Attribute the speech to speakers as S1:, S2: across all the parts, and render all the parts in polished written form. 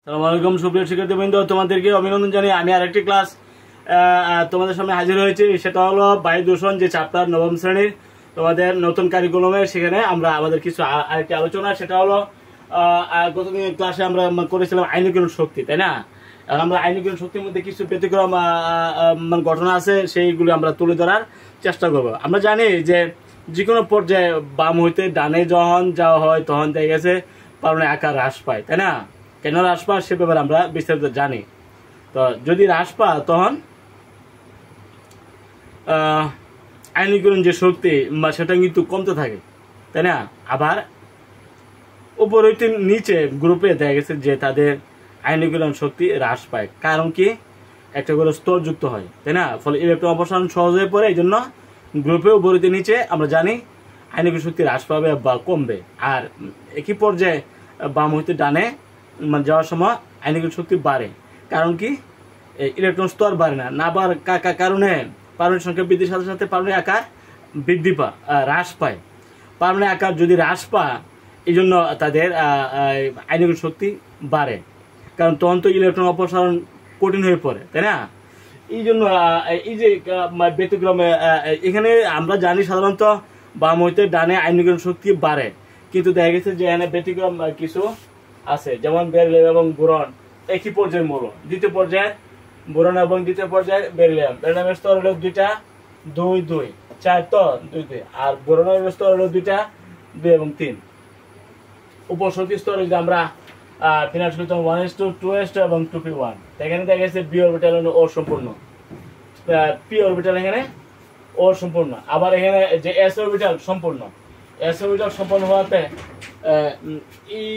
S1: আসসালামু আলাইকুম সুপ্রিয় শিক্ষার্থীবৃন্দ, তোমাদেরকে অভিনন্দন জানিয়ে আমি আরেকটি ক্লাস তোমাদের সামনে হাজির হয়েছি। সেটা হলো বায়ু দূষণ, যে চ্যাপ্টার নবম শ্রেণীর তোমাদের নতুন কারিকুলামের। সেখানে আমরা আমাদের কিছু আরেকটি আলোচনা, সেটা হলো গতদিন ক্লাসে আমরা করেছিলাম আইনিকরণ শক্তি, তাই না? আর আমরা আইনিকরণ শক্তির মধ্যে কিছু ব্যতিক্রম ঘটনা আছে, সেইগুলো আমরা তুলে ধরার চেষ্টা করব। আমরা জানি যে যে কোনো পর্যায়ে বাম হইতে ডানে যখন যাওয়া হয় তখন দেখা গেছে পারমাণবিক আকার হ্রাস পায়, তাই না? কেন হ্রাস পায় সে ব্যাপারে আমরা বিস্তারিত জানি। তো যদি হ্রাস পায় তখন আইনীকরণ যে শক্তি সেটা কিন্তু কমতে থাকে, তাই না? আবার উপর হইতে নিচে গ্রুপে দেখা গেছে যে তাদের আইনীকরণ শক্তি হ্রাস পায়। কারণ কি? একটা করে স্তর যুক্ত হয়, তাই না? ফলে ইলেকট্রন অপসারণ সহজ হয়ে পড়ে। এই জন্য গ্রুপে উপর হইতে নিচে আমরা জানি আইনীকরণ শক্তি হ্রাস পাবে বা কমবে। আর একই পর্যায়ে বাম হইতে ডানে যাওয়ার সময় আইনীকরণ শক্তি বাড়ে। কারণ কি? ইলেকট্রন স্তর বাড়ে না বাড়ার কারণে পারমাণবিক সংখ্যা বৃদ্ধির সাথে সাথে পারমাণবিক আকার বৃদ্ধি হ্রাস পায়। পারমাণবিক আকার যদি হ্রাস পায়, এই জন্য তাদের আইনীকরণ শক্তি বাড়ে, কারণ তখন তো ইলেকট্রন অপসারণ কঠিন হয়ে পড়ে, তাই না? এই জন্য এই যে ব্যতিক্রমে এখানে আমরা জানি সাধারণত বাম হইতে ডানে আইনীকরণ শক্তি বাড়ে, কিন্তু দেখা গেছে যে এখানে ব্যতিক্রম কিছু আছে, যেমন বেরিলিয়াম এবং বোরন একই পর্যায়ের মৌল। দ্বিতীয় পর্যায়ে বোরন এবং দ্বিতীয় পর্যায়ে বেরিলিয়ামের স্তর হলো 2টা 2 2 4 তো 2 2, আর বোরনের স্তর হলো 2টা 2 এবং 3। উপশক্তি স্তর যদি আমরা ফিনাল 1s2 2s2 এবং 2p1, এখানে দেখা গেছে বি অরবিটাল হলো অসম্পূর্ণ, পি অরবিটাল এখানে অসম্পূর্ণ। আবার এখানে যে এস অরবিটাল সম্পূর্ণ, এস অরবিটাল সম্পূর্ণ হওয়াতে এই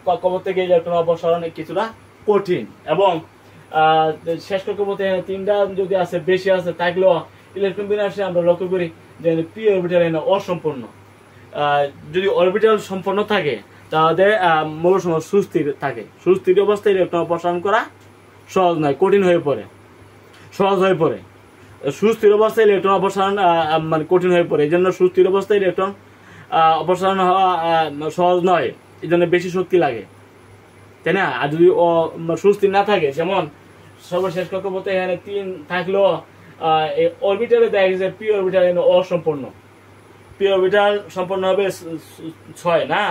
S1: কক্ষপথ থেকে ইলেকট্রন অপসারণ কিছুটা কঠিন। এবং শেষ কক্ষপথে 3টা যদি আছে বেশি আছে থাকলেও ইলেকট্রন বিন্যাসে আমরা লক্ষ্য করি যে পি অরবিটাল এখানে অসম্পূর্ণ। যদি অরবিটাল সম্পন্ন থাকে তাহলে মৌলসমূহ সুস্থির থাকে। সুস্থির অবস্থায় ইলেকট্রন অপসারণ করা সহজ নয়, কঠিন হয়ে পড়ে, সহজ হয়ে পড়ে। সুস্থির অবস্থায় ইলেকট্রন অপসারণ কঠিন হয়ে পড়ে। এই জন্য সুস্থির অবস্থায় ইলেকট্রন অপসারণ হওয়া সহজ নয়, এই জন্য বেশি শক্তি লাগে, তাই না? আর যদি সুস্থির না থাকে, যেমন সর্বশেষ কক্ষপথে এখানে 3 থাকলেও অরবিটালে দেখা গেছে পি অরবিটাল অসম্পূর্ণ। পি অরবিটাল সম্পূর্ণ হবে 6, না?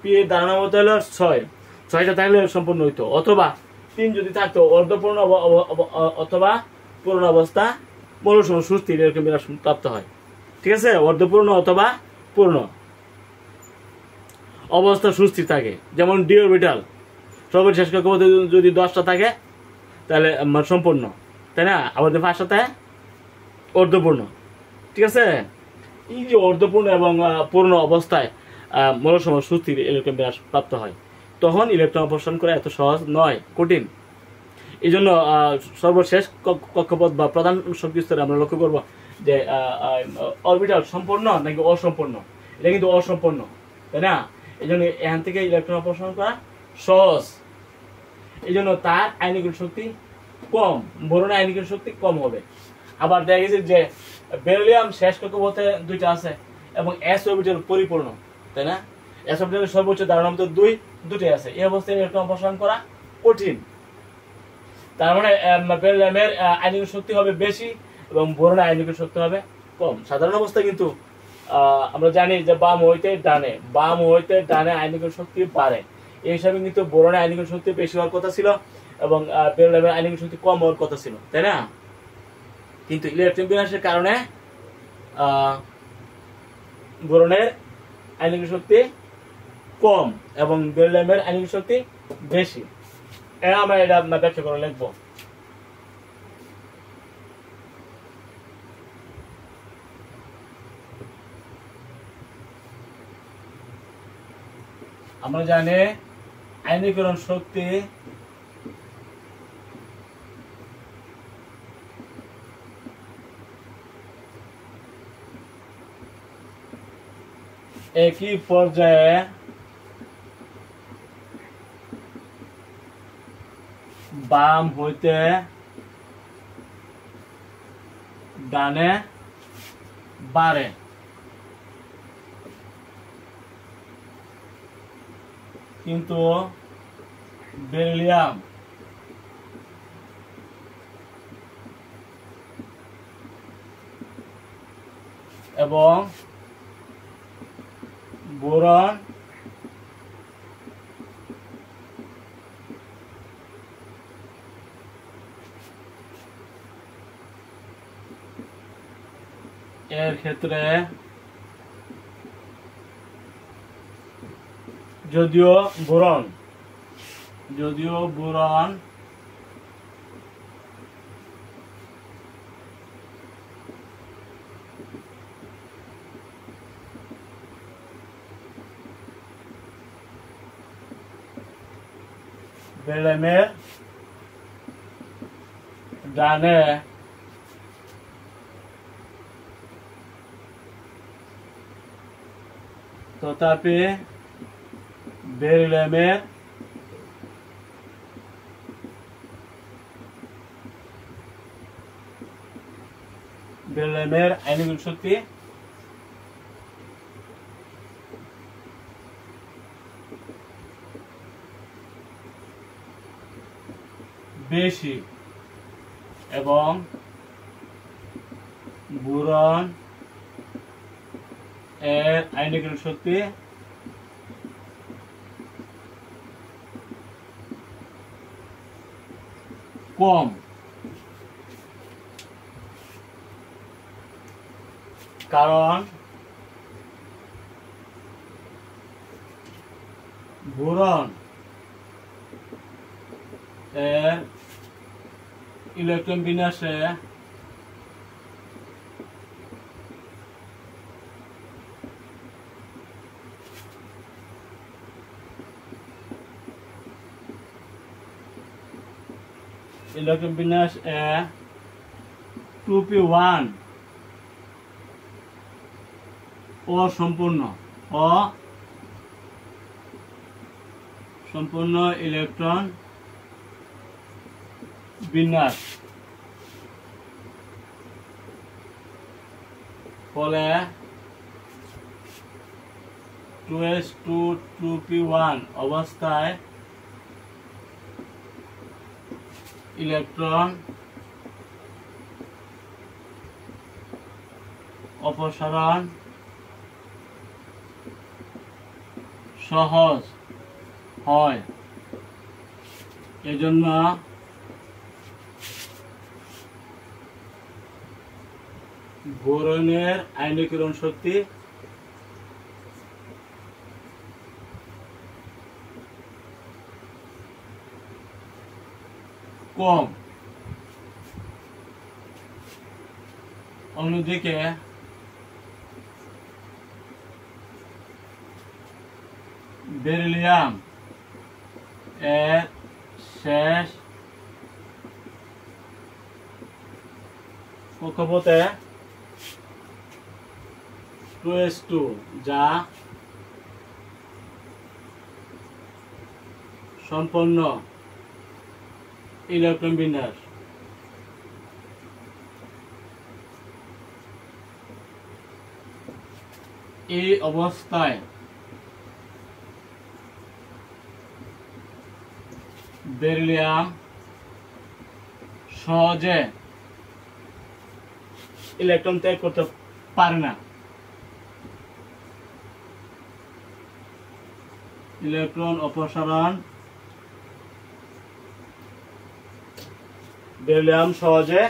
S1: পি এর দাঁড়ানোর মতো হলো 6টা থাকলে সম্পূর্ণ হইতো। অথবা 3 যদি থাকতো অর্ধপূর্ণ অথবা পূর্ণ অবস্থা মৌলসমূহ সুস্থির এরকম বিন্যাস প্রাপ্ত হয়, ঠিক আছে? অর্ধপূর্ণ অথবা পূর্ণ অবস্থা সুস্থির থাকে। যেমন ডি অরবিটাল সর্বশেষ কক্ষপথে যদি 10টা থাকে তাহলে সম্পূর্ণ, তাই না? আমাদের 5টা থাকে অর্ধপূর্ণ, ঠিক আছে? এই যে অর্ধপূর্ণ এবং পূর্ণ অবস্থায় মৌলসমূহ সুস্থির ইলেকট্রন বিন্যাস প্রাপ্ত হয়, তখন ইলেকট্রন অপসারণ করা এত সহজ নয়, কঠিন। এই জন্য সর্বশেষ কক্ষপথ বা প্রধান শক্তি স্তরে আমরা লক্ষ্য করব যে অরবিটাল সম্পূর্ণ নাকি অসম্পূর্ণ। এটা কিন্তু অসম্পূর্ণ, তাই না? এই জন্য এখান থেকে ইলেকট্রন অপসারণ করা সহজ। এই জন্য তার আইনীকরণ শক্তি কম, বোরনের আইনীকরণ শক্তি কম হবে। আবার দেখা গেছে যে বেরিলিয়াম শেষ কক্ষপথে 2টা আছে এবং এস অরবিটাল পরিপূর্ণ, তাই না? এস অরবিটালের সর্বোচ্চ ধারণার মধ্যে 2টাই আছে। এই অবস্থায় ইলেকট্রন অপসারণ করা কঠিন। তার মানে বেরিলিয়ামের আইনীকরণ শক্তি হবে বেশি এবং বোরনের আইনীকরণ শক্তি হবে কম। সাধারণ অবস্থায় কিন্তু আমরা জানি যে বাম হইতে ডানে আইনীকরণ শক্তি বাড়ে। এই হিসাবে কিন্তু বোরনের আইনীকরণ শক্তি বেশি হওয়ার কথা ছিল এবং বেরিলিয়ামের আইনীকরণ শক্তি কম হওয়ার কথা ছিল, তাই না? কিন্তু ইলেকট্রন বিন্যাসের কারণে বোরনের আইনীকরণ শক্তি কম এবং বেরিলিয়ামের আইনীকরণ শক্তি বেশি। আমরা এটা ব্যাখ্যা করে লিখবো। আমরা জানি আইনীকরণ শক্তি একই পর্যায়ে বাম হইতে ডানে বাড়ে, কিন্তু বেরিলিয়াম এবং বোরন এর ক্ষেত্রে যদিও বোরন বেরিলিয়ামের ডানে তথাপি বেরিলিয়ামের আইনগত শক্তি বেশি এবং বোরন এর আইনগত শক্তি কম। কারণ বোরন এর ইলেকট্রন বিন্যাসে ইলেকট্রন বিন্যাস 2p1 অসম্পূর্ণ ইলেকট্রন বিন্যাস ফলে 2s2 2p1 অবস্থায় ইলেকট্রন অপসারণ সহজ হয়। এজন্য বোরনের আয়নীকরণ শক্তি কম। অন্যদিকে বেরিলিয়াম এর শেষ কক্ষপথে 2s2 যা সম্পন্ন ইলেকট্রন বিন্যাস এই অবস্থায় বেরিলিয়াম সহজে ইলেকট্রন ত্যাগ করতে পারে না। ইলেকট্রন অপসারণ বেরিলিয়াম সহজে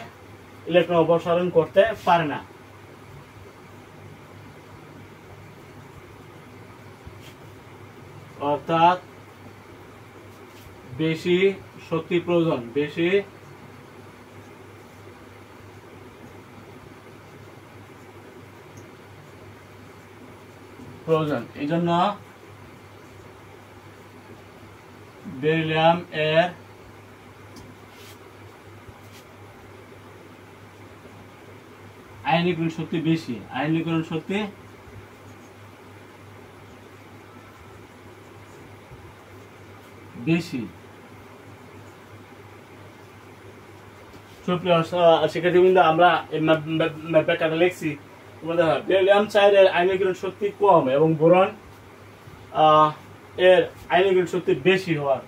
S1: ইলেকট্রন অপসারণ করতে পারে না। অর্থাৎ বেশি শক্তি প্রয়োজন, বেশি প্রয়োজন। এই জন্য বেরিলিয়াম এর আয়নীকরণ শক্তি বেশি, আয়নীকরণ শক্তি বেশি। সুপ্রিয় শিক্ষার্থীবৃন্দ, আমরা ব্যাখ্যাটা লিখছি। বেরিলিয়াম 4 এর আয়নীকরণ শক্তি কম এবং বোরন এর আয়নীকরণ শক্তি বেশি হওয়ার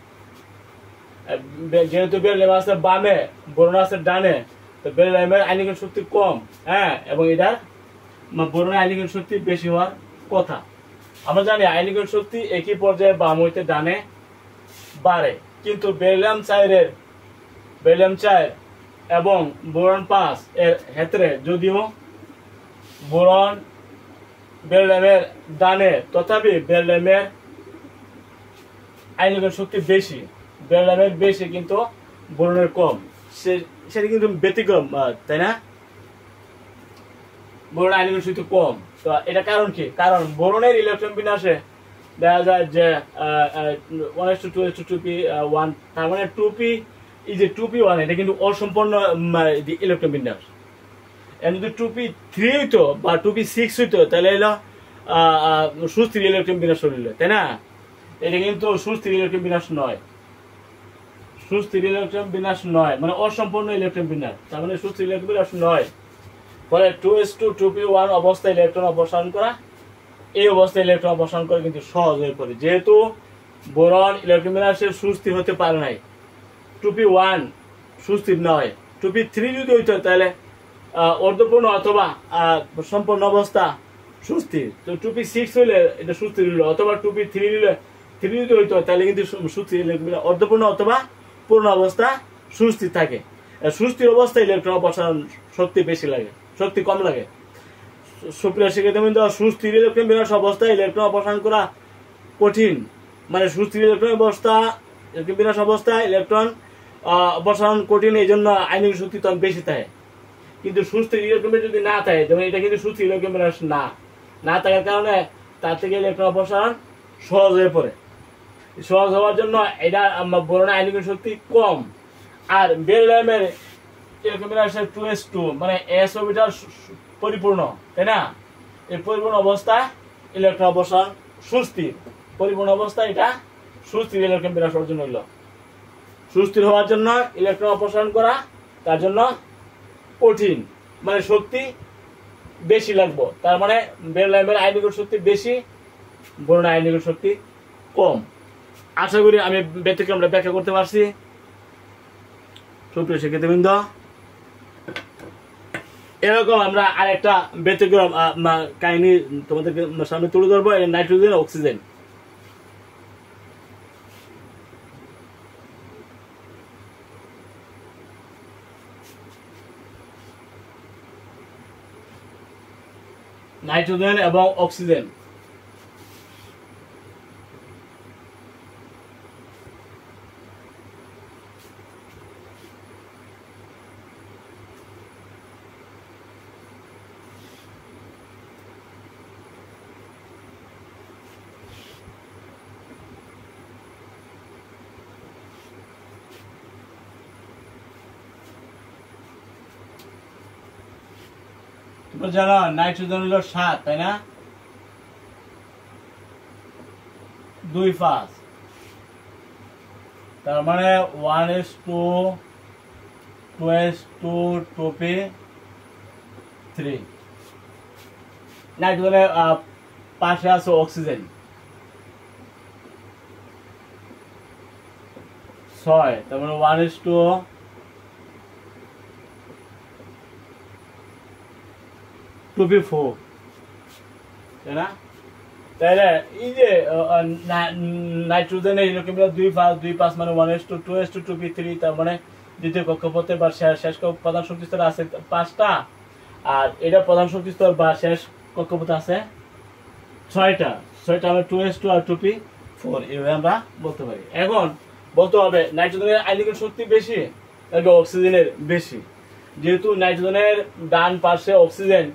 S1: যেহেতু বেরিলিয়াম আছে বামে, বোরন আছে ডানে, তো বেরিলিয়ামের আয়নীকরণ শক্তি কম, হ্যাঁ, এবং এটার বোরনের আয়নীকরণ শক্তি বেশি হওয়ার কথা। আমরা জানি আয়নীকরণ শক্তি একই পর্যায়ে বাম হইতে ডানে বাড়ে, কিন্তু বেরিলিয়াম 4 এবং বোরন 5 এর ক্ষেত্রে যদিও বোরন বেরিলিয়ামের ডানে, তথাপি বেরিলিয়ামের আয়নীকরণ শক্তি বেশি, বেরিলিয়ামের বেশি কিন্তু বোরনের কম। সেটা কিন্তু ব্যতিক্রম, তাই না? বোরনের আয়নীকরণ শক্তি কম। তো এটা কারণ কি? কারণ বোরনের ইলেকট্রন বিন্যাসে দেখা যায় যে 1:2:2p1, তার মানে 2p এই যে 2p1 এটা কিন্তু অসম্পূর্ণ ইলেকট্রন বিন্যাস। যদি 2p3 হইতো বা 2p6 হইতো তাহলে এলো সুস্থির ইলেকট্রন বিন্যাস হইল, তাই না? এটা কিন্তু সুস্থির ইলেকট্রন বিন্যাস নয়, সুস্থির ইলেকট্রন বিন্যাস নয়, মানে অসম্পূর্ণ ইলেকট্রন বিন্যাস, তার মানে সুস্থির ইলেকট্রন বিন্যাস নয়। ফলে 2s2 2p1 অবস্থায় ইলেকট্রন অপসারণ করা, এই অবস্থায় ইলেকট্রন অপসারণ করা কিন্তু সহজ হয়ে পড়ে, যেহেতু বোরন ইলেকট্রন বিন্যাসে সুস্থির হতে পারে নাই। 2p1 সুস্থির নয়, 2p3 যদি হইতো তাহলে অর্ধপূর্ণ অথবা সম্পূর্ণ অবস্থা সুস্থির। তো 2p6 হইলে এটা সুস্থির হইল, অথবা 2p3 হইলে 3 যদি হইতো তাহলে কিন্তু সুস্থির অর্ধপূর্ণ অথবা পূর্ণ অবস্থা সুস্থির থাকে। সুস্থির অবস্থায় ইলেকট্রন অপসারণ শক্তি বেশি লাগে, শক্তি কম লাগে। সুপ্রিয় শিক্ষার্থীবৃন্দ, সুস্থির ইলেকট্রন বিন্যাস অবস্থায় ইলেকট্রন অপসারণ করা কঠিন, মানে সুস্থির ইলেকট্রন বিন্যাস অবস্থায় ইলেকট্রন অপসারণ কঠিন, এই জন্য আয়নিক শক্তি তখন বেশি থাকে। কিন্তু সুস্থির ইলেকট্রন যদি না থাকে, যেমন এটা কিন্তু সুস্থির ইলেকট্রন বিন্যাস না থাকার কারণে তার থেকে ইলেকট্রন অপসারণ সহজ হয়ে পড়ে। সহজ হওয়ার জন্য এটা বোরনের আয়নিক শক্তি কম। আর বেরিলিয়ামের ইলেকট্রন বিন্যাসের 2s2 মানে s অরবিটাল পরিপূর্ণ, তাই না? এই পরিপূর্ণ অবস্থায় ইলেকট্রন অপসারণ সুস্থির, পরিপূর্ণ অবস্থায় এটা সুস্থির ইলেকট্রন বিন্যাস অর্জন হইল। সুস্থির হওয়ার জন্য ইলেকট্রন অপসারণ করা তার জন্য কঠিন, মানে শক্তি বেশি লাগবে, তার মানে বেরিলিয়ামের আয়নিক শক্তি বেশি, বোরনের আয়নিক শক্তি কম। আশা করি আমি ব্যতিক্রমটা ব্যাখ্যা করতে পারছি। সুপ্রিয় শিক্ষার্থীবৃন্দ, এরকম আমরা আরেকটা ব্যতিক্রম কাহিনী তোমাদেরকে সামনে তুলে ধরবো, নাইট্রোজেন অক্সিজেন। নাইট্রোজেন এবং অক্সিজেন। তোমরা জানো নাইট্রোজেন হলো 7, তাই না? 2 5, তার মানে 1:2:2p3। নাইট্রোজেনের পাশে আছে অক্সিজেন 6, তার মানে 1:2p4, তাই না? তাহলে এই যে নাইট্রোজেনের ইলেকট্রন বিন্যাস 2 5 মানে 1:2:2p3, তার মানে দ্বিতীয় কক্ষপথে বা শেষ প্রধান শক্তি স্তর আছে 5টা, আর এটা প্রধান শক্তি স্তর বা শেষ কক্ষপথে আছে 6টা। আমরা 2s2 আর 2p4 এইভাবে আমরা বলতে পারি। এখন বলতে হবে নাইট্রোজেনের আয়নিক শক্তি বেশি নাকি অক্সিজেনের বেশি। যেহেতু নাইট্রোজেনের ডান পাশে অক্সিজেন,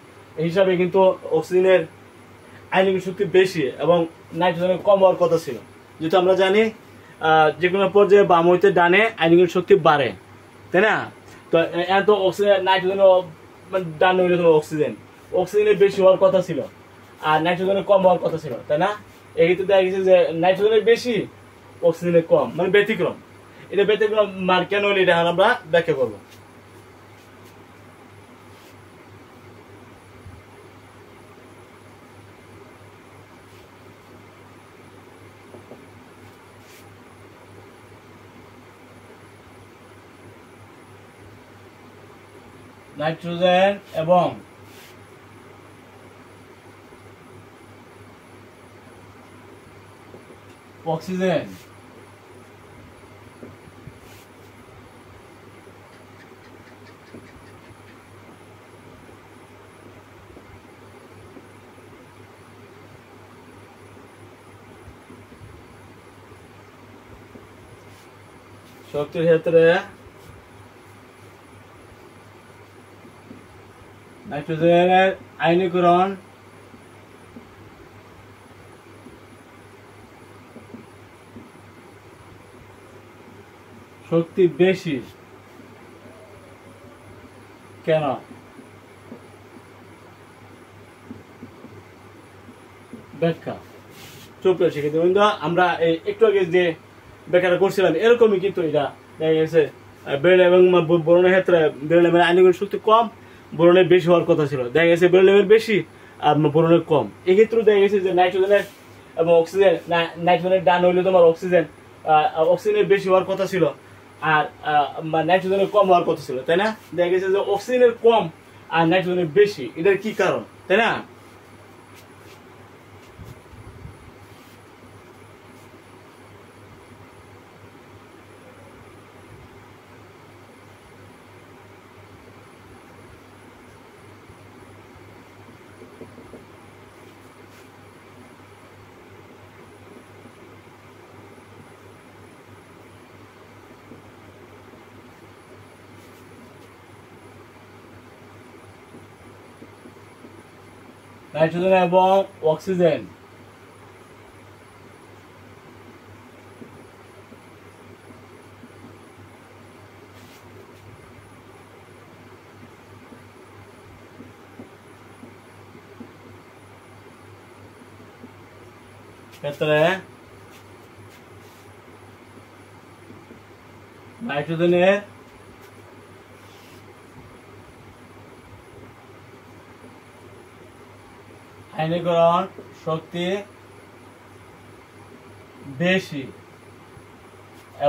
S1: হিসাবে কিন্তু অক্সিজেনের আয়নিক শক্তি বেশি এবং নাইট্রোজেনের কম হওয়ার কথা ছিল। যেহেতু আমরা জানি যে কোনো পর্যায়ে বাম হইতে ডানে আয়নিক শক্তি বাড়ে, তাই না? তো এত অক্সিজেন নাইট্রোজেন ডানে হইলে অক্সিজেনের বেশি হওয়ার কথা ছিল আর নাইট্রোজেনের কম হওয়ার কথা ছিল, তাই না? এই ক্ষেত্রে দেখা গেছে যে নাইট্রোজেনের বেশি অক্সিজেনের কম, মানে ব্যতিক্রম। এটা ব্যতিক্রম কেন হলে এটা আমরা ব্যাখ্যা করবো। নাইট্রোজেন এবং অক্সিজেন শক্তির ক্ষেত্রে নাইট্রোজেনের আয়নীকরণ শক্তি বেশি কেন? ব্যাখ্যা। সুপ্রিয় শিক্ষার্থীবৃন্দ, আমরা একটু আগে যে ব্যাখ্যাটা করছিলাম এরকমই, কিন্তু এটা দেখা গেছে বেরিলিয়াম এবং বোরনের ক্ষেত্রে বেরিলিয়ামের আয়নীকরণ শক্তি কম, বোরনের বেশি হওয়ার কথা ছিল। দেখা গেছে বেরিলিয়ামের বেশি আর বোরনের কম। এক্ষেত্রে দেখা গেছে যে নাইট্রোজেনের এবং অক্সিজেন, নাইট্রোজেনের ডান হইলে তোমার অক্সিজেনের বেশি হওয়ার কথা ছিল আর নাইট্রোজেনের কম হওয়ার কথা ছিল, তাই না? দেখা গেছে যে অক্সিজেনের কম আর নাইট্রোজেনের বেশি, এটার কি কারণ, তাই না? নাইট্রোজেন এবং অক্সিজেন ক্ষেত্রে নাইট্রোজেনের আয়নীকরণ শক্তি বেশি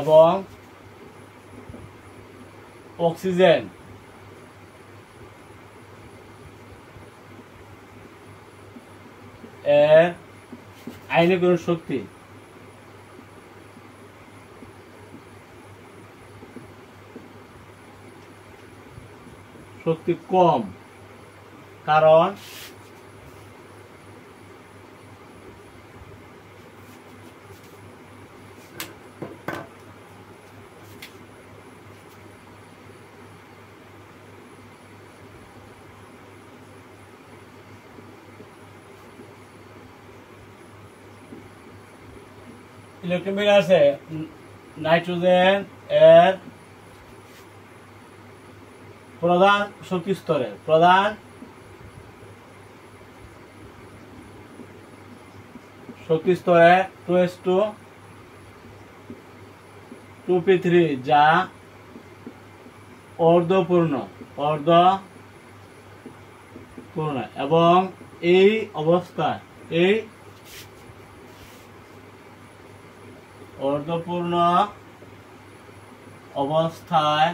S1: এবং অক্সিজেন এর আয়নীকরণ শক্তি কম, কারণ ইলেকট্রন বের আছে নাইট্রোজেন এর প্রধান শক্তি স্তরে, প্রধান শক্তি স্তরে 2s2 2p3 যা অর্ধপূর্ণ এবং এই অবস্থায় অর্ধপূর্ণ অবস্থায়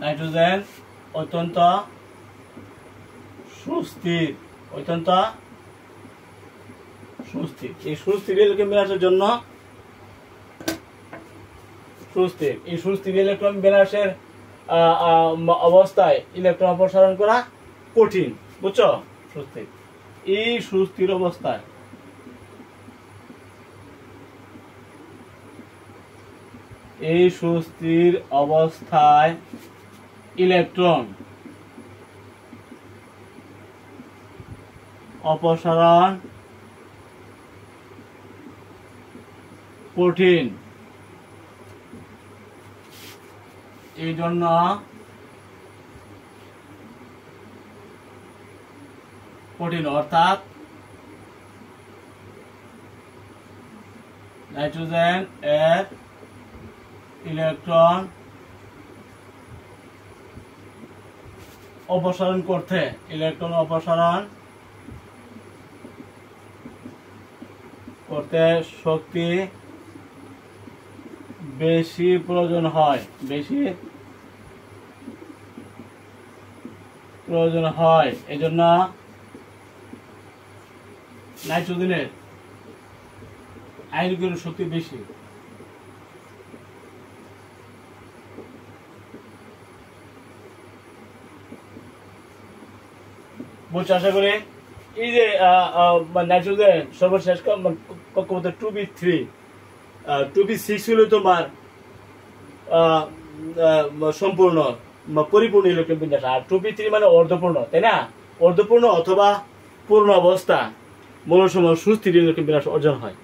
S1: নাইট্রোজেন অত্যন্ত সুস্থির। এই সুস্থির ইলেকট্রন বিন্যাসের জন্য এই সুস্থির ইলেকট্রন বিন্যাসের অবস্থায় ইলেকট্রন অপসারণ করা কঠিন, বুঝছো? এই সুস্থির অবস্থায় ইলেকট্রন অপসারণ কঠিন। এই জন্য অর্থাৎ নাইট্রোজেন এর ইলেকট্রন অপসারণ করতে শক্তি বেশি প্রয়োজন হয়, প্রয়োজন হয়, এজন্য নাইট্রোজেনের আয়নীকরণ শক্তি বেশি। বুঝছো আশা করি। এই যে নাইট্রোজেন সর্বশেষ কক্ষপথে 2p3 2p6 হলো তোমার সম্পূর্ণ পরিপূর্ণ ইলেকট্রন বিন্যাস, আর 2p3 মানে অর্ধপূর্ণ, তাই না? অর্ধপূর্ণ অথবা পূর্ণ অবস্থা মূল সময় সুস্থির ইলেকট্রন বিন্যাস অর্জন হয়।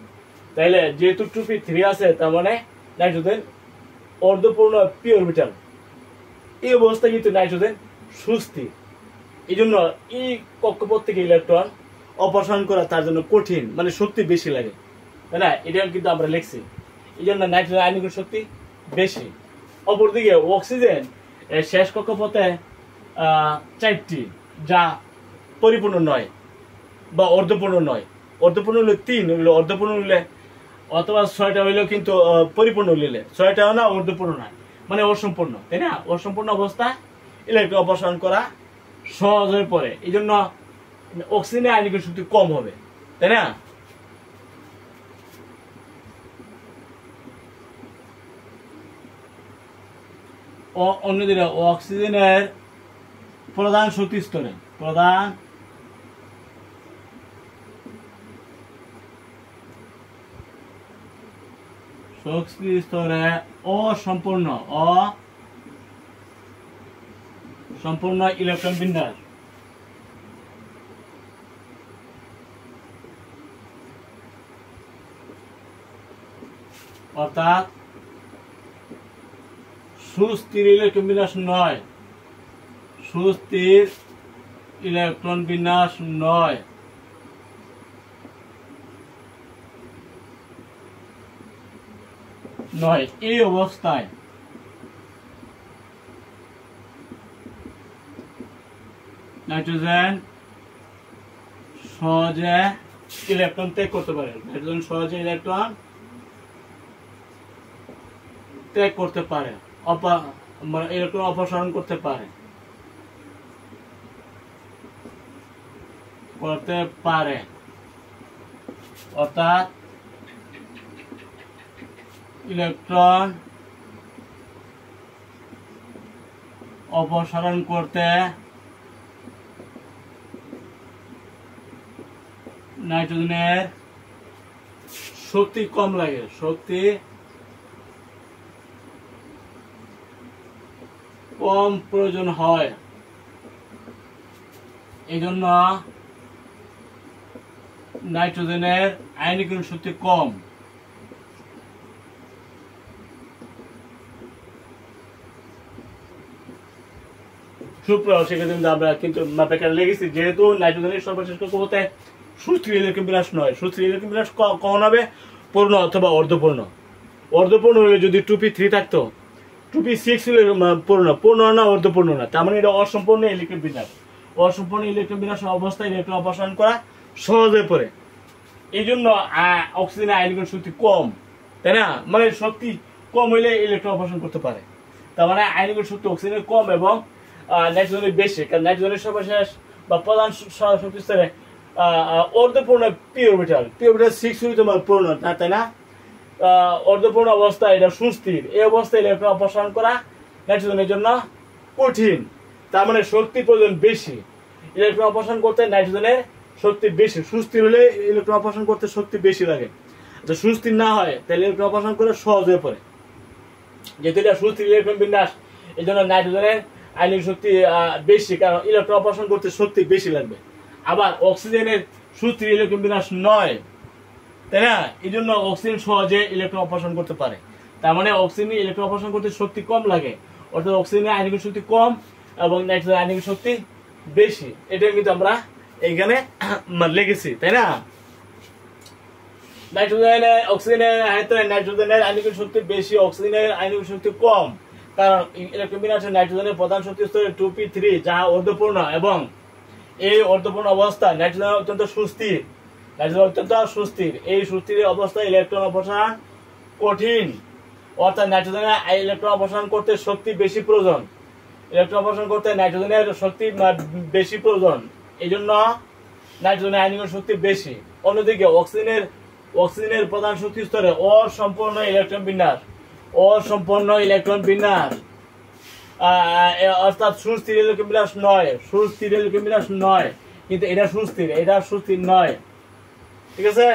S1: তাইলে যেহেতু 2p3 আছে, তার মানে নাইট্রোজেন অর্ধপূর্ণ পি অরবিটাল, এই অবস্থা কিন্তু নাইট্রোজেন সুস্থির। এই জন্য এই কক্ষপথ থেকে ইলেকট্রন অপসারণ করা তার জন্য কঠিন, মানে শক্তি বেশি লাগে, তাই না? এটা কিন্তু আমরা লিখছি, এই জন্য নাইট্রোজেন আয়নীকরণ শক্তি বেশি। অপরদিকে অক্সিজেন শেষ কক্ষপথে 4টি, যা পরিপূর্ণ নয় বা অর্ধপূর্ণ নয়। অর্ধপূর্ণ হলে 3, হইলে অর্ধপূর্ণ হইলে, অথবা 6টা হইলেও কিন্তু পরিপূর্ণ হইলে 6টাও না, অর্ধপূর্ণ না, মানে অসম্পূর্ণ, তাই না? অসম্পূর্ণ অবস্থা ইলেকট্রন অপসারণ করা সহজ হয়ে পড়ে, এই জন্য অক্সিজেনের আয়নীকরণ শক্তি কম হবে, তাই না? অন্যদিকে অক্সিজেনের প্রধান শক্তি স্তরে, প্রধান শক্তি স্তরে অসম্পূর্ণ ইলেকট্রন বিন্যাস, অর্থাৎ সুস্থির ইলেকট্রন বিন্যাস নয়, সুস্থির ইলেকট্রন বিন্যাস নয়, এই অবস্থায় নাইট্রোজেন সহজে ইলেকট্রন ত্যাগ করতে পারে, নাইট্রোজেন সহজে ইলেকট্রন ত্যাগ করতে পারে, ইলেকট্রন অপসারণ করতে পারে, অর্থাৎ ইলেকট্রন অপসারণ করতে নাইট্রোজেনের শক্তি কম লাগে, শক্তি কম প্রয়োজন হয়, এই জন্য নাইট্রোজেনের আয়নীকরণ শক্তি কম। সেক্ষেত্রে আমরা কিন্তু লেগেছি, যেহেতু নাইট্রোজেনের সর্বশেষ কক্ষপথে সুস্থির ইলেকট্রন বিন্যাস নয়, সুস্থির ইলেকট্রন বিন্যাস কখন হবে? পূর্ণ অথবা অর্ধপূর্ণ। অর্ধপূর্ণ হলে যদি 2p3 থাকতো, 2p6 হলে পূর্ণ না, অর্ধপূর্ণ না, তার মানে এটা অসম্পূর্ণ ইলেকট্রন বিন্যাস। অসম্পূর্ণ ইলেকট্রন বিন্যাস অবস্থায় ইলেকট্রন অপসারণ করা সহজ হয়ে পড়ে, এই জন্য অক্সিজেনের আয়নীকরণ শক্তি কম, তাই না? মানে শক্তি কম হইলে ইলেকট্রন অপসারণ করতে পারে, তার মানে আয়নীকরণ শক্তি অক্সিজেনের কম এবং নাইট্রোজেনের বেশি, কারণ নাইট্রোজেনের সর্বশেষ বা প্রধান শক্তি স্তরে অর্ধপূর্ণ পি অরবিটাল 6 হইলে তোমার পূর্ণ না, তাই না? অর্ধপূর্ণ অবস্থায় এটা সুস্থির, এই অবস্থায় ইলেকট্রন অপসারণ করা নাইট্রোজেনের জন্য কঠিন, তার মানে শক্তি প্রয়োজন বেশি, ইলেকট্রন অপসারণ করতে নাইট্রোজেনের শক্তি বেশি। সুস্থির হলে ইলেকট্রন অপসারণ করতে শক্তি বেশি লাগে, যদি সুস্থির না হয় তাহলে ইলেকট্রন অপসারণ করে সহজ হয়ে পড়ে, যেহেতু এটা সুস্থির ইলেকট্রন বিন্যাস, এই জন্য নাইট্রোজেনের আয়নিক শক্তি বেশি, কারণ ইলেকট্রন অপসারণ করতে শক্তি বেশি লাগবে। আবার অক্সিজেনের সুস্থির ইলেকট্রন বিন্যাস নয়, তাই না? এই জন্য অক্সিজেন সহজে ইলেকট্রন অপসারণ করতে পারে, তার মানে অক্সিজেন ইলেকট্রন অপসারণ করতে শক্তি কম লাগে, অর্থাৎ অক্সিজেনের আয়নিক শক্তি কম এবং নাইট্রোজেনের আয়নিক শক্তি বেশি, এটা কিন্তু আমরা এইখানে লিখেছি, তাই না? নাইট্রোজেনের আয়নিক শক্তি বেশি, অক্সিজেনের আয়নিক শক্তি কম, কারণ ইলেকট্রন বিন্যাসে নাইট্রোজেনের প্রধান শক্তি স্তরে 2p3, যা অর্ধপূর্ণ, এবং এই অর্ধপূর্ণ অবস্থা নাইট্রোজেন অত্যন্ত সুস্থির, এই সুস্থির অবস্থায় ইলেকট্রন অপসারণ কঠিন, অর্থাৎ নাইট্রোজেনের ইলেকট্রন অপসারণ করতে শক্তি বেশি প্রয়োজন, ইলেকট্রন অপসারণ করতে নাইট্রোজেনের শক্তি বেশি প্রয়োজন, এই জন্য নাইট্রোজেনের আয়নীকরণ শক্তি বেশি। অন্যদিকে অক্সিজেনের প্রধান শক্তি স্তরে অসম্পূর্ণ ইলেকট্রন বিন্যাস অর্থাৎ সুস্থির ইলেকট্রন বিন্যাস নয়, কিন্তু এটা সুস্থির নয়, ঠিক আছে,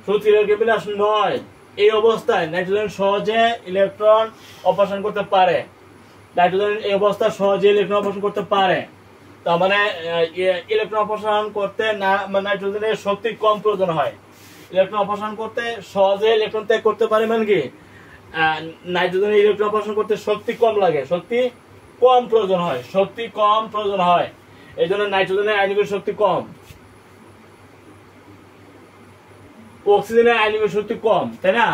S1: সুস্থির ইলেকট্রন বিন্যাস নয়। এই অবস্থায় নাইট্রোজেন সহজে ইলেকট্রন অপসারণ করতে পারে, তার মানে ইলেকট্রন অপসারণ করতে নাইট্রোজেনের শক্তি কম প্রয়োজন হয়। ইলেকট্রন অপসারণ করতে সহজে ইলেকট্রন ত্যাগ করতে পারে, মানে কি নাইট্রোজেনের ইলেকট্রন অপসারণ করতে শক্তি কম লাগে, শক্তি কম প্রয়োজন হয়, এই জন্য নাইট্রোজেনের আয়নীকরণ শক্তি কম। অক্সিজেনের আয়নীকরণ শক্তি কম, তাই না?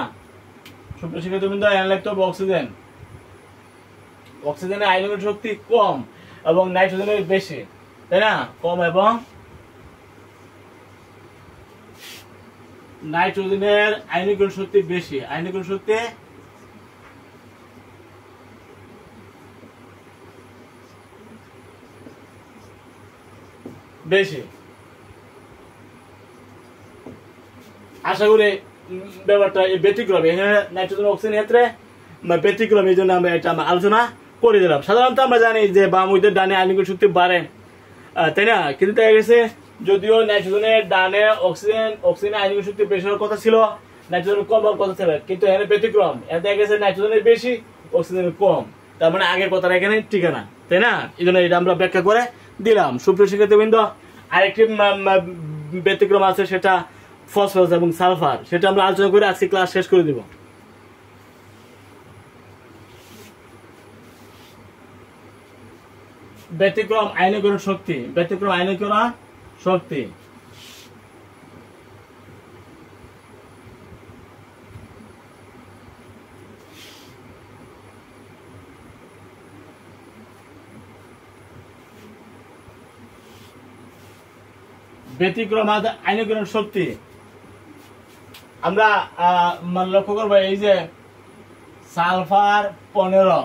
S1: সুপ্রিয় শিক্ষার্থীবৃন্দ, এখানে লিখতে হবে অক্সিজেনের আয়নীকরণ শক্তি কম এবং নাইট্রোজেনের বেশি, তাই না? কম এবং নাইট্রোজেনের আয়নীকরণ শক্তি বেশি, আশা করি ব্যাপারটা ব্যতিক্রম। এখানে নাইট্রোজেন অক্সিজেন ক্ষেত্রে ব্যতিক্রম, এই জন্য আমরা এটা আলোচনা করে দিলাম। সাধারণত আমরা জানি যে বাম হইতে ডানে আয়নীকরণ শক্তি বাড়ে, তাই না? কিন্তু দেখা গেছে যদিও নাইট্রোজেনের ডানে অক্সিজেনের আয়নীকরণ শক্তি বেশি হওয়ার কথা ছিল, নাইট্রোজেনের কম হওয়ার কথা ছিল, কিন্তু এখানে ব্যতিক্রম। এখানে দেখা গেছে নাইট্রোজেনের বেশি, অক্সিজেনের কম, তার মানে আগের কথাটা এখানে ঠিকানা, তাই না? এই জন্য এটা আমরা ব্যাখ্যা করে দিলাম। সুপ্রিয় শিক্ষার্থীবৃন্দ, আরেকটি ব্যতিক্রম আছে, সেটা ফসফরাস এবং সালফার, সেটা আমরা আলোচনা করে আজকে ক্লাস শেষ করে দিব। ব্যতিক্রম আয়নীকরণ শক্তি, আয়নীকরণ শক্তি আমরা লক্ষ্য করবো। এই যে সালফার 15,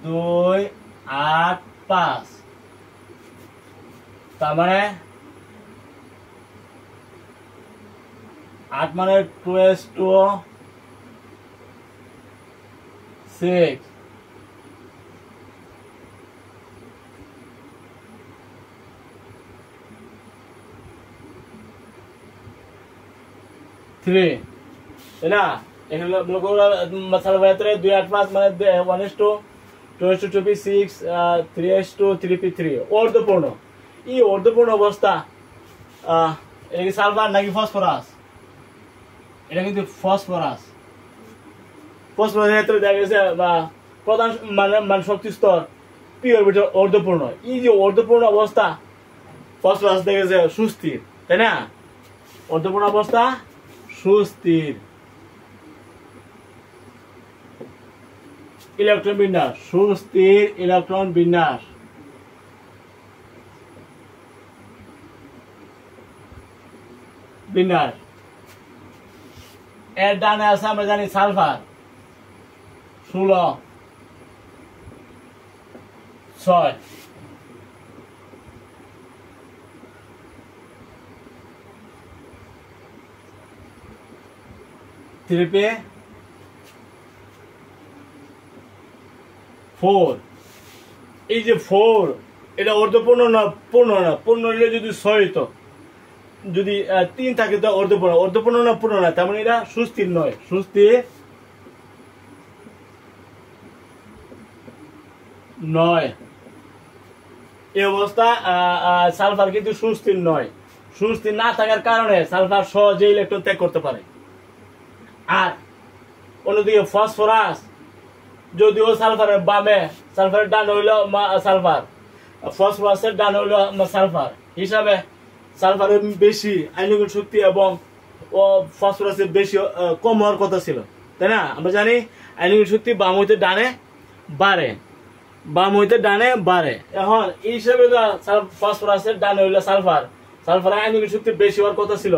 S1: 2, 8, 5, তার মানে 8 মানে 2s2 6, তাই না? এখানে সালফার 2, 8, 5 মানে 1s2 2s2 2p6 3s2 3p3 অর্ধপূর্ণ। এই অর্ধপূর্ণ অবস্থা, এটা কি সালফার নাকি ফসফরাস? এটা কিন্তু ফসফরাসের ক্ষেত্রে দেখা গেছে বা প্রধান মানে শক্তি স্তর পি অরবিটাল অর্ধপূর্ণ। এই যে অর্ধপূর্ণ অবস্থা ফসফরাস দেখা গেছে সুস্থির, তাই না? অর্ধপূর্ণ অবস্থা সুস্থির। ইলেকট্রন বিন্যাস, সুস্থির ইলেকট্রন বিন্যাস। এর ডানে আছে আমরা জানি সালফার 16, 6, থ্রিপে 4। এই যে 4 এটা অর্ধপূর্ণ না পূর্ণ না? পূর্ণ হলে যদি 6 হইতো, যদি 3 থাকে তো অর্ধপূর্ণ না পূর্ণ না, তার মানে এটা সুস্থির নয়, এই অবস্থা সালফার কিন্তু সুস্থির নয়। সুস্থির না থাকার কারণে সালফার সহজে ইলেকট্রন ত্যাগ করতে পারে। আর অন্যদিকে ফসফরাস, যদিও সালফারের বামে, সালফারের ডান হইল সালফার, ফসফরাসের ডান হইল সালফার, হিসাবে সালফারের বেশি আয়নীকরণ শক্তি এবং ফসফরাসের বেশি কম হওয়ার কথা ছিল, তাই না? আমরা জানি আয়নীকরণ শক্তি বাম হইতে ডানে বাড়ে। এখন এই হিসাবে ফসফরাসের ডানে হইল সালফারের আয়নীকরণ শক্তি বেশি হওয়ার কথা ছিল,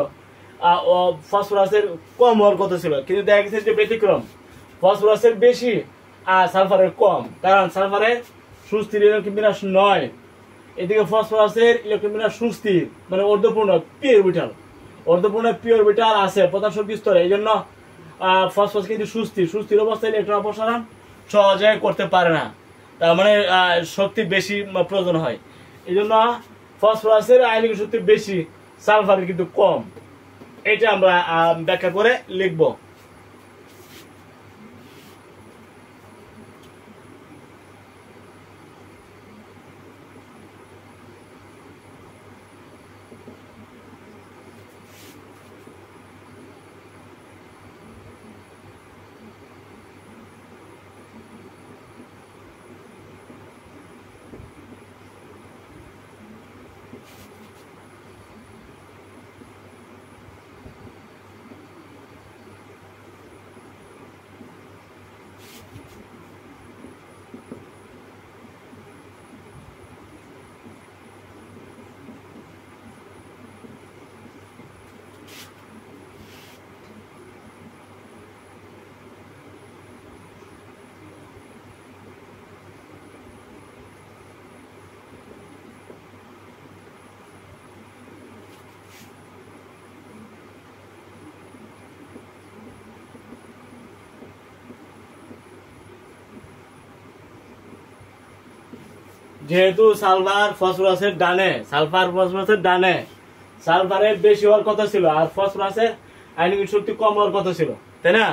S1: ফসফরাসের কম হওয়ার কথা ছিল, কিন্তু দেখা গেছে যে ব্যতিক্রম, ফসফরাসের বেশি সালফারের কম, কারণ সালফারের সুস্থির ইলেকট্রন বিন্যাস 9, এদিকে ফসফরাসের ইলেকট্রন বিন্যাস সুস্থির, মানে অর্ধপূর্ণ অর্ধপূর্ণ পি অরবিটাল আছে প্রধান শক্তি স্তরে। এই জন্য ফসফরাস কিন্তু সুস্থির অবস্থায় ইলেকট্রন অপসারণ সহজে করতে পারে না, তার মানে শক্তি বেশি প্রয়োজন হয়। এই জন্য ফসফরাসের আয়নিক শক্তি বেশি, সালফারের কিন্তু কম। এটা আমরা ব্যাখ্যা করে লিখব। যেহেতু সালফার ফসফরাসের ডানে সালফারের বেশি হওয়ার কথা ছিল, আর ফসফরাসের আয়নিক শক্তি কম হওয়ার কথা ছিল, তাই না?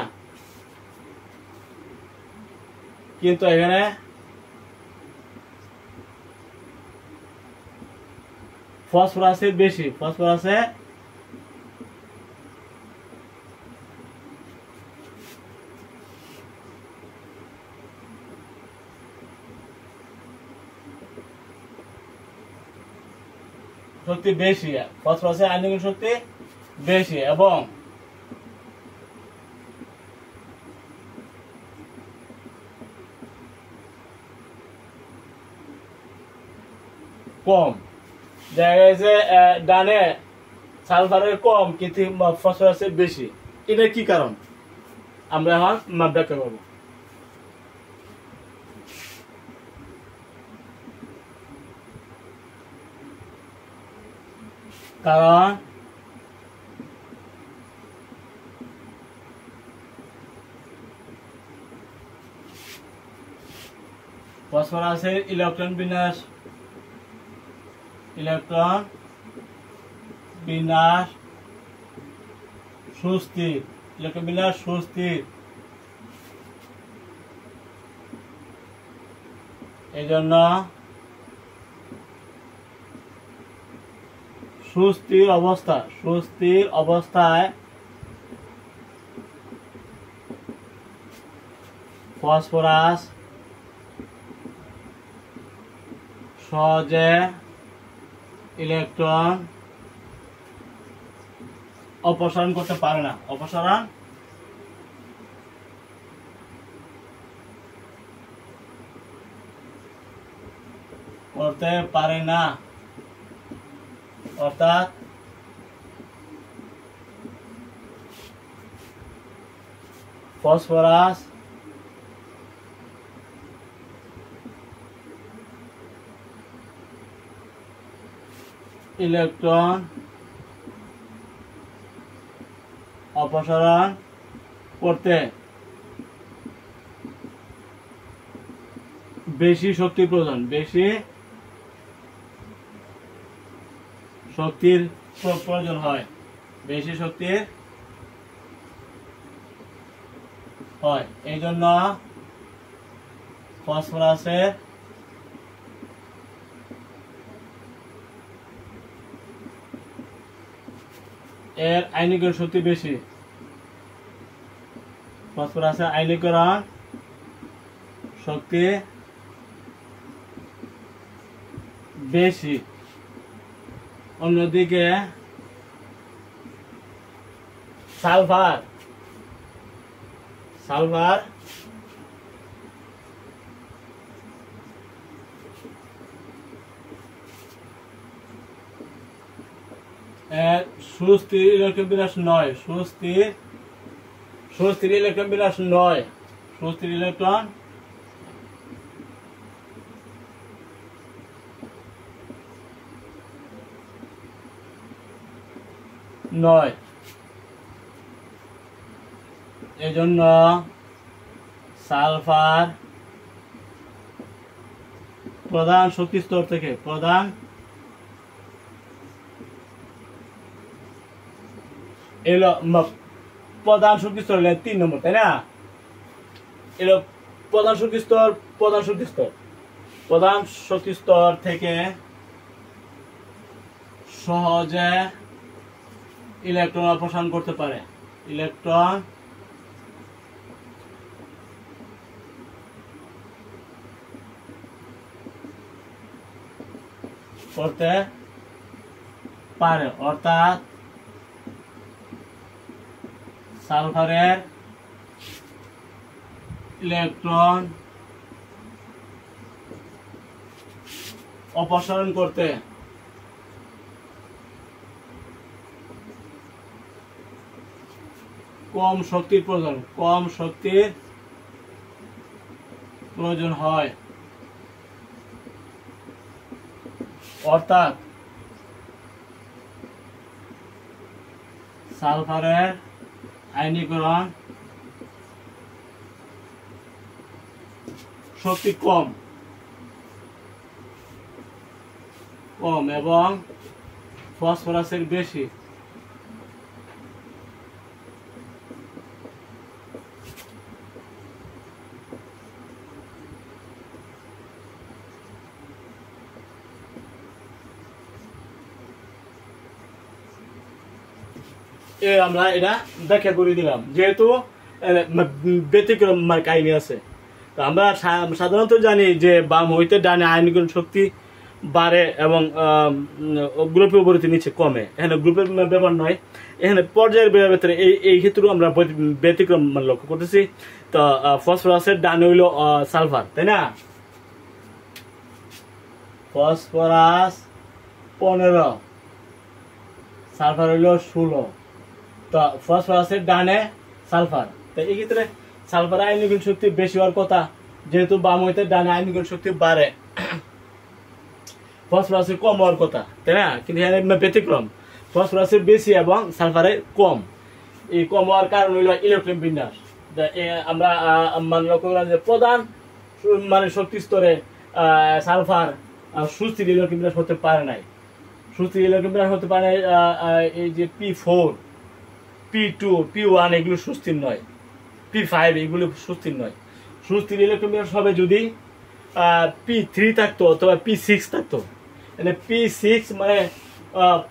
S1: কিন্তু এখানে ফসফরাসের বেশি, ফসফরাসের শক্তি বেশি, ফসফরাসের আয়নিক শক্তি বেশি এবং কম। দেখা গেছে ডানে সালফারের কম কিন্তু ফসফরাসের বেশি। এটা কি কারণ আমরা এখন ব্যাখ্যা করব। কারণ ফসফরাসের ইলেকট্রন বিন্যাস সুস্থির, এই জন্য সুস্থির অবস্থায় ফসফরাস সহজে ইলেকট্রন অপসারণ করতে পারে না, অর্থাৎ ফসফরাস ইলেকট্রন অপসারণ করতে বেশি শক্তির প্রয়োজন, হয়, বেশি শক্তির হয়। এই জন্য ফসফরাসের এর আয়নীকরণ শক্তি বেশি, ফসফরাসের আয়নীকরণ শক্তি বেশি। অন্যদিকে সালফার সুস্থির ইলেকট্রন বিন্যাস 9, সুস্থির ইলেকট্রন বিন্যাস 9, সুস্থির ইলেকট্রন নয়। এজন্য সালফার প্রধান শক্তি স্তর থেকে প্রধান শক্তি স্তর 3 নম্বর, তাই না? এলো প্রধান শক্তি স্তর প্রধান শক্তি স্তর থেকে সহজে ইলেকট্রন অপসারণ করতে পারে, ইলেকট্রন করতে পারে, অর্থাৎ সালফারের ইলেকট্রন অপসারণ করতে কম শক্তির প্রয়োজন হয়, অর্থাৎ সালফারের আয়নীকরণ শক্তি কম এবং ফসফরাসের বেশি। আমরা এটা ব্যাখ্যা করে দিলাম, যেহেতু ব্যতিক্রম কাহিনী আছে। তো আমরা সাধারণত জানি যে বাম হইতে ডানে আয়নীকরণ শক্তি বাড়ে এবং গ্রুপের উপরিতে নিচে কমে। এখানে গ্রুপের ব্যাপার নয়, এখানে পর্যায়ের ভেতরে এই ক্ষেত্রেও আমরা ব্যতিক্রম লক্ষ্য করতেছি। তো ফসফরাসের ডানে হইল সালফার, তাই না? ফসফরাস 15, সালফার হইল 16। তো ফসফরাসের ডানে সালফার, তো এই ক্ষেত্রে সালফার আয়নীকরণ শক্তি বেশি হওয়ার কথা, যেহেতু বাম হইতে ডানে আয়নীকরণ শক্তি বাড়ে, ফসফরাসের কম হওয়ার কথা, তাই না? কিন্তু এখানে ব্যতিক্রম, ফসফরাসের বেশি এবং সালফারের কম। এই কম হওয়ার কারণ হইল ইলেকট্রন বিন্যাস। আমরা লক্ষ্য করলাম যে প্রধান শক্তি স্তরে সালফার সুস্থির ইলেকট্রন বিন্যাস হতে পারে নাই, সুস্থির ইলেকট্রন বিন্যাস হতে পারে। এই যে P4, P2, P1 এগুলো সুস্থির নয়, P5 এগুলো সুস্থির নয়। সুস্থির ইলেকট্রন বিন্যাস হবে যদি P3 থাকতো অথবা P6 থাকতো। মানে P6 মানে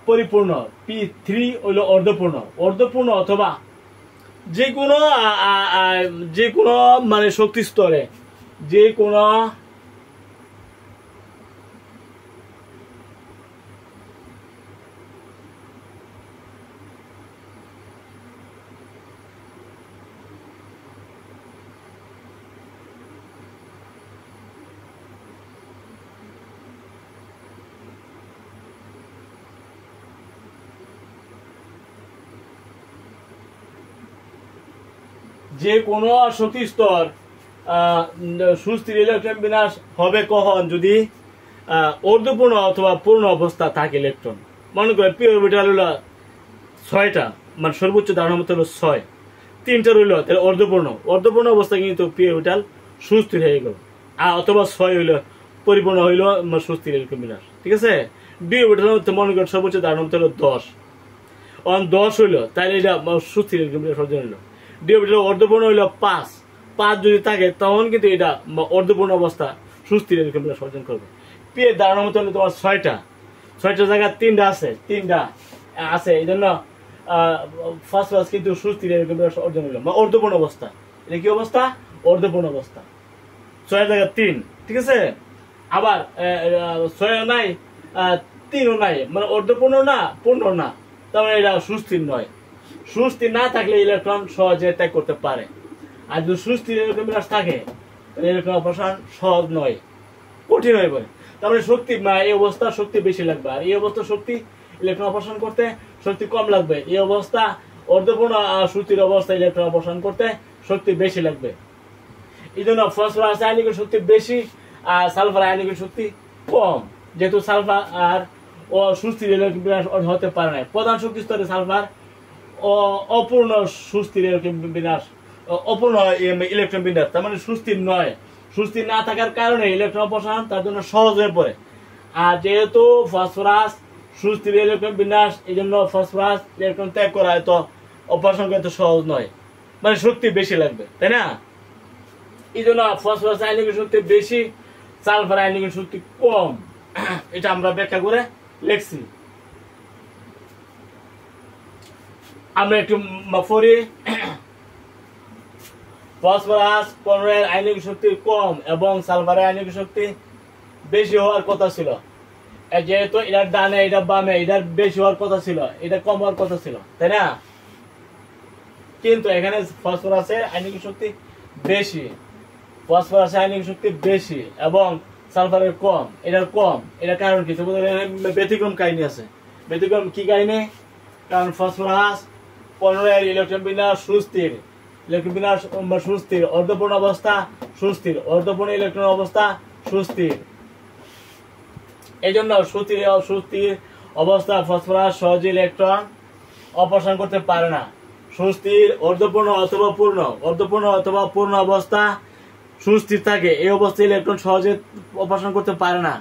S1: পরিপূর্ণ, P3 হইল অর্ধপূর্ণ অথবা যে কোনো মানে শক্তি স্তরে যে কোনো শক্তি স্তর সুস্থির ইলেকট্রন বিন্যাস হবে কখন? যদি অর্ধপূর্ণ অথবা পূর্ণ অবস্থা থাকে ইলেকট্রন। মনে করে পি অরবিটাল হলো 6টা, মানে সর্বোচ্চ ধারণা হলো 6, 3টা রইল তাহলে অর্ধপূর্ণ অবস্থা কিন্তু পি অরবিটাল সুস্থির হয়ে গেল, আর অথবা 6 হইল পরিপূর্ণ হইল সুস্থির ইলেকট্রন বিন্যাস, ঠিক আছে? ডি অরবিটাল মনে করেন সর্বোচ্চ ধারণা হলো 10, 10 হইল তাহলে এটা সুস্থির ইলেকট্রন বিন্যাস অর্জন হইল। ডি অরবিটাল অর্ধপূর্ণ হইল 5 যদি থাকে তখন কিন্তু এটা অর্ধপূর্ণ অবস্থা সুস্থির ইলেকট্রন বিন্যাস অর্জন করবে। পি এর ধারণা মতো হলো তোমার 6টা জায়গায় 3টা আছে, এই জন্য ফসফরাস কিন্তু সুস্থির ইলেকট্রন বিন্যাস অর্জন হইল বা অর্ধপূর্ণ অবস্থা। এটা কি অবস্থা? অর্ধপূর্ণ অবস্থা। 6 জায়গায় 3, ঠিক আছে? আবার 6 নাই, 3ও নাই, মানে অর্ধপূর্ণ না, পূর্ণ না, তাহলে এটা সুস্থির নয়। সুস্থির না থাকলে ইলেকট্রন সহজে ত্যাগ করতে পারে, আর যদি সুস্থির ইলেকট্রন বিন্যাস থাকে ইলেকট্রন অপসারণ সহজ নয়, কঠিন হয়ে পড়ে। তারপরে শক্তি এই অবস্থা শক্তি বেশি লাগবে, আর এই অবস্থা শক্তি ইলেকট্রন অপসারণ করতে শক্তি কম লাগবে। এই অবস্থা অর্ধপূর্ণ সুস্থির অবস্থা ইলেকট্রন অপসারণ করতে শক্তি বেশি লাগবে। এই জন্য ফসফরাস আয়নিকরণ শক্তি বেশি আর সালফার আয়নিকরণ শক্তি কম, যেহেতু সালফার আর ও সুস্থির ইলেকট্রন বিন্যাস হতে পারে না। প্রধান শক্তি স্তরে সালফার অপূর্ণ সুস্থির ইলেকট্রন বিন্যাস, অপূর্ণ ইলেকট্রন বিন্যাস, তার মানে সুস্থির নয়। সুস্থির না থাকার কারণে ইলেকট্রন অপসারণ তার জন্য সহজ হয়ে পড়ে। আর যেহেতু ফসফরাস সুস্থির ইলেকট্রন বিন্যাস, এই জন্য ফসফরাস ইলেকট্রন ত্যাগ করা তো অপসারণ করতে সহজ নয়, মানে শক্তি বেশি লাগবে, তাই না? এই জন্য ফসফরাস আয়নিক শক্তি বেশি, সালফার আয়নিক শক্তি কম। এটা আমরা ব্যাখ্যা করে লিখছি। আমরা একটু পড়ি। ফসফরাস 15 আয়নিক শক্তি কম এবং সালফারের আয়নিক শক্তি বেশি হওয়ার কথা ছিল। যেহেতু এটার ডানে এটা বামে, এটার বেশি হওয়ার কথা ছিল, এটা কম হওয়ার কথা ছিল, তাই না? কিন্তু এখানে ফসফরাসের আয়নিক শক্তি বেশি, ফসফরাসের আয়নিক শক্তি বেশি এবং সালফারের কম। এটার কম, এটার কারণ কি? ব্যতিক্রম কাহিনী আছে। ব্যতিক্রম কি কাহিনী? কারণ ফসফরাস 15 ইলেকট্রন বিন্যাস সুস্থির, ইলেকট্রন বিন্যাস সুস্থির, অর্ধপূর্ণ অবস্থা সুস্থির, অর্ধপূর্ণ ইলেকট্রন অবস্থা সুস্থির। এই জন্য সুস্থির অবস্থা ফসফরাস সহজে ইলেকট্রন অপসারণ করতে পারে না। সুস্থির অর্ধপূর্ণ অথবা পূর্ণ, অর্ধপূর্ণ অথবা পূর্ণ অবস্থা সুস্থির থাকে, এই অবস্থায় ইলেকট্রন সহজে অপসারণ করতে পারে না,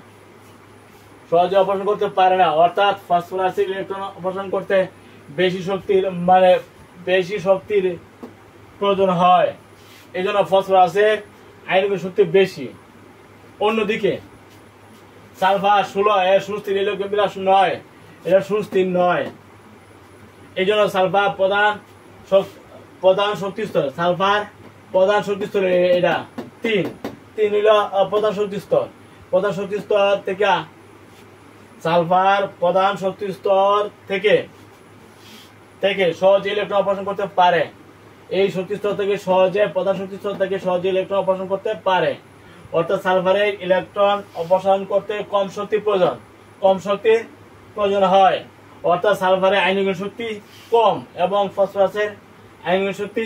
S1: সহজে অপসারণ করতে পারে না। অর্থাৎ ফসফরাসের ইলেকট্রন অপসারণ করতে বেশি শক্তির, মানে বেশি শক্তির প্রয়োজন হয়। এই জন্য ফসফরাসের আয়নিক শক্তি বেশি। অন্যদিকে সালফার 16 এর সুস্থির ইলেকট্রন বিন্যাস নয়, এটা সুস্থির নয়। এই জন্য সালফার প্রধান শক্তি স্তর, সালফার প্রধান শক্তি স্তর এটা 3 হইল প্রধান শক্তি স্তর। প্রধান শক্তি স্তর থেকে সালফার প্রধান শক্তি স্তর থেকে সহজে ইলেকট্রন অপসারণ করতে পারে। এই শক্তি স্তর থেকে সহজে, প্রধান শক্তি স্তর থেকে সহজে ইলেকট্রন অপসারণ করতে পারে। অর্থাৎ সালফারের ইলেকট্রন অপসারণ করতে কম শক্তি প্রয়োজন, কম শক্তির প্রয়োজন হয়। অর্থাৎ সালফারের আয়নিক শক্তি কম এবং ফসফরাসের আয়নিক শক্তি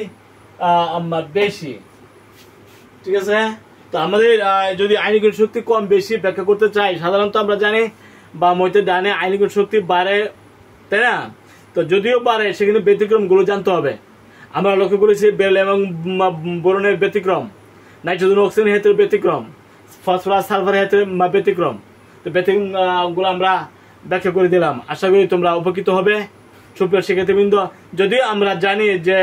S1: বেশি। ঠিক আছে? তো আমাদের যদি আয়নিক শক্তি কম বেশি ব্যাখ্যা করতে চাই, সাধারণত আমরা জানি বা মইতে ডানে আয়নিক শক্তি বাড়ে, তাই না? তো যদিও বাড়ে, সে কিন্তু ব্যতিক্রম গুলো জানতে হবে। আমরা লক্ষ্য করেছি বেল এবং বোরনের ব্যতিক্রম, নাইট্রোজেন অক্সিজেন ক্ষেত্রে ব্যতিক্রম, ফসফরাস সালফারের ক্ষেত্রে ব্যতিক্রম। তো ব্যতিক্রম গুলো আমরা ব্যাখ্যা করে দিলাম। আশা করি তোমরা উপকৃত হবে সুপ্রিয় শিক্ষার্থীবৃন্দ। যদিও আমরা জানি যে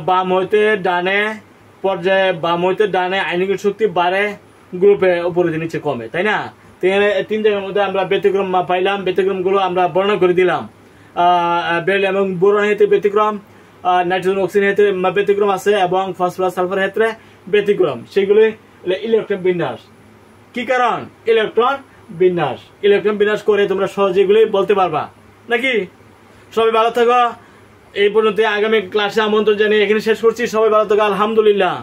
S1: বাম হইতে ডানে পর্যায়ে, বাম হইতে ডানে আয়নিক শক্তি বাড়ে, গ্রুপে উপরে নিচে কমে, তাই না? তিন জায়গার মধ্যে আমরা ব্যতিক্রম পাইলাম, ব্যতিক্রম গুলো আমরা বর্ণনা করে দিলাম। বেল এবং বোরন ক্ষেত্রে ব্যতিক্রম, নাইট্রোজেন অক্সিজেন ক্ষেত্রে ব্যতিক্রম আছে এবং ফসফরাস সালফার ক্ষেত্রে ব্যতিক্রম। সেগুলি ইলেকট্রন বিন্যাস। কি কারণ? ইলেকট্রন বিন্যাস। ইলেকট্রন বিন্যাস করে তোমরা সহজে এগুলি বলতে পারবা নাকি? সবাই ভালো থাকো। এই পর্যন্ত আগামী ক্লাসে আমন্ত্রণ জানিয়ে এখানে শেষ করছি। সবাই ভালো থাকো। আলহামদুলিল্লাহ।